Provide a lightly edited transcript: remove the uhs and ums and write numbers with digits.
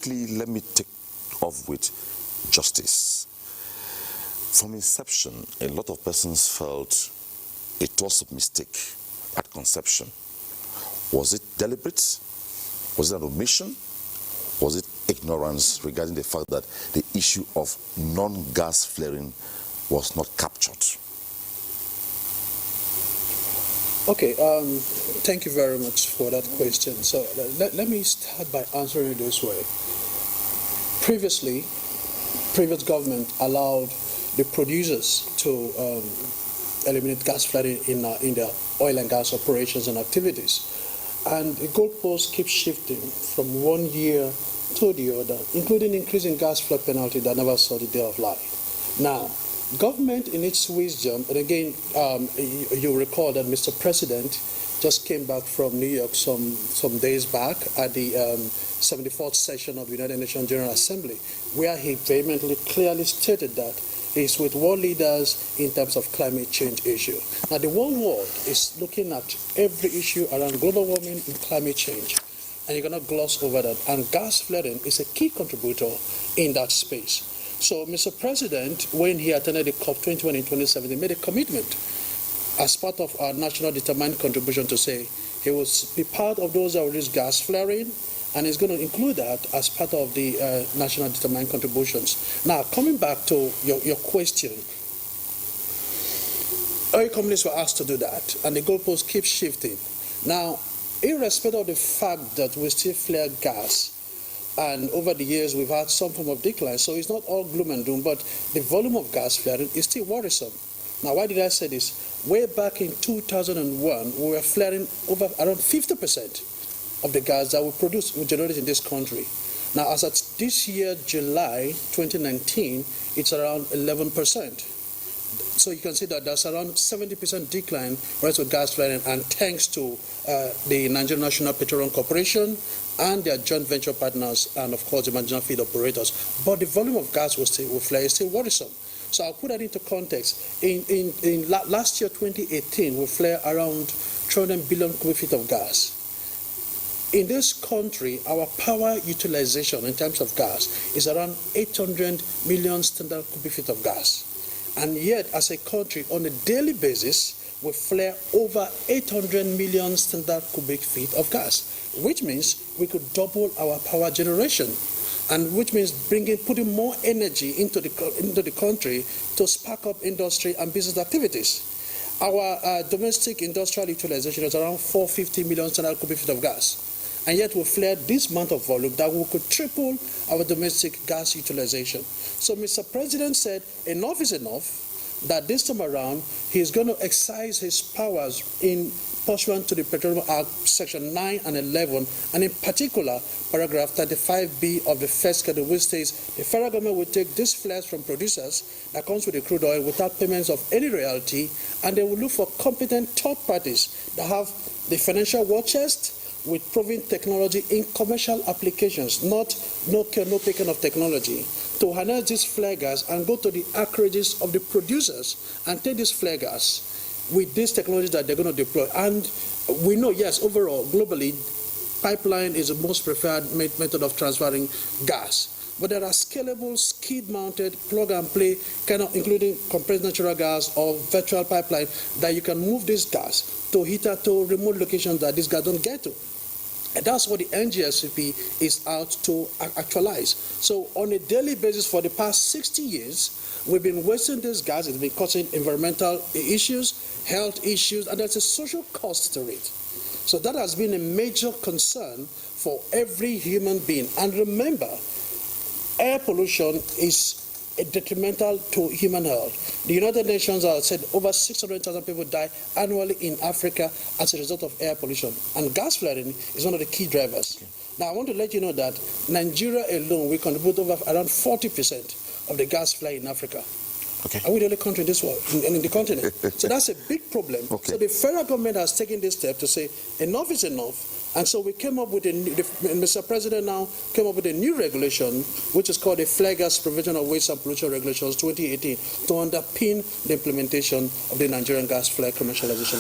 quickly, let me take off with justice. From inception, a lot of persons felt it was a mistake at conception. Was it deliberate? Was it an omission? Was it ignorance regarding the fact that the issue of non-gas flaring was not captured? Okay, thank you very much for that question. So let me start by answering it this way. Previously, previous government allowed the producers to eliminate gas flaring in their oil and gas operations and activities. And the goalposts keep shifting from one year to the other, including increasing gas flare penalty that never saw the day of light. Now, government in its wisdom, and again, you recall that Mr. President just came back from New York some days back at the 74th session of the United Nations General Assembly, where he vehemently clearly stated that he's with world leaders in terms of climate change issue. Now, the whole world is looking at every issue around global warming and climate change, and you cannot gloss over that. And gas flaring is a key contributor in that space. So, Mr. President, when he attended the COP21 in 2017, made a commitment as part of our national determined contribution to say he will be part of those that will reduce gas flaring, and he's going to include that as part of the national determined contributions. Now, coming back to your question, oil companies were asked to do that, and the goalposts keep shifting. Now, irrespective of the fact that we still flare gas, and over the years we've had some form of decline, so it's not all gloom and doom, but the volume of gas flaring is still worrisome. Now, why did I say this? Way back in 2001, we were flaring over around 50% of the gas that we generated in this country. Now, as at this year, July 2019, it's around 11%. So you can see that there's around 70% decline rates of gas flaring, and thanks to the Niger National Petroleum Corporation and their joint venture partners, and of course the marginal feed operators. But the volume of gas will flare is still worrisome. So I'll put that into context. In last year, 2018, we flared around 300 billion cubic feet of gas. In this country, our power utilization in terms of gas is around 800 million standard cubic feet of gas. And yet, as a country, on a daily basis, we flare over 800 million standard cubic feet of gas, which means we could double our power generation, and which means putting more energy into the country to spark up industry and business activities. Our domestic industrial utilization is around 450 million standard cubic feet of gas. And yet we flared this amount of volume that we could triple our domestic gas utilization. So Mr. President said enough is enough, that this time around he's going to exercise his powers in pursuant to the Petroleum Act Section 9 and 11, and in particular paragraph 35B of the first schedule, which states the federal government will take these flares from producers that comes with the crude oil without payments of any royalty, and they will look for competent third parties that have the financial war chest with proven technology in commercial applications, not no pay kind of technology, to harness these flare gas and go to the acreages of the producers and take this flare gas with this technology that they're going to deploy. And we know, yes, overall, globally, pipeline is the most preferred method of transferring gas. But there are scalable, skid-mounted, plug-and-play, kind of including compressed natural gas or virtual pipeline that you can move this gas to heater to remote locations that this gas don't get to. And that's what the NGSCP is out to actualize. So on a daily basis for the past 60 years, we've been wasting this gas. It's been causing environmental issues, health issues, and there's a social cost to it. So that has been a major concern for every human being. And remember, air pollution is detrimental to human health. The United Nations has said over 600,000 people die annually in Africa as a result of air pollution. And gas flaring is one of the key drivers. Okay. Now, I want to let you know that Nigeria alone, we contribute over around 40% of the gas flare in Africa. Okay. Are we the only country in this world, in the continent? So that's a big problem. Okay. So the federal government has taken this step to say enough is enough. And so we came up with Mr. President now came up with a new regulation, which is called the Flare Gas Prevention of Waste and Pollution Regulations 2018, to underpin the implementation of the Nigerian gas flare commercialization.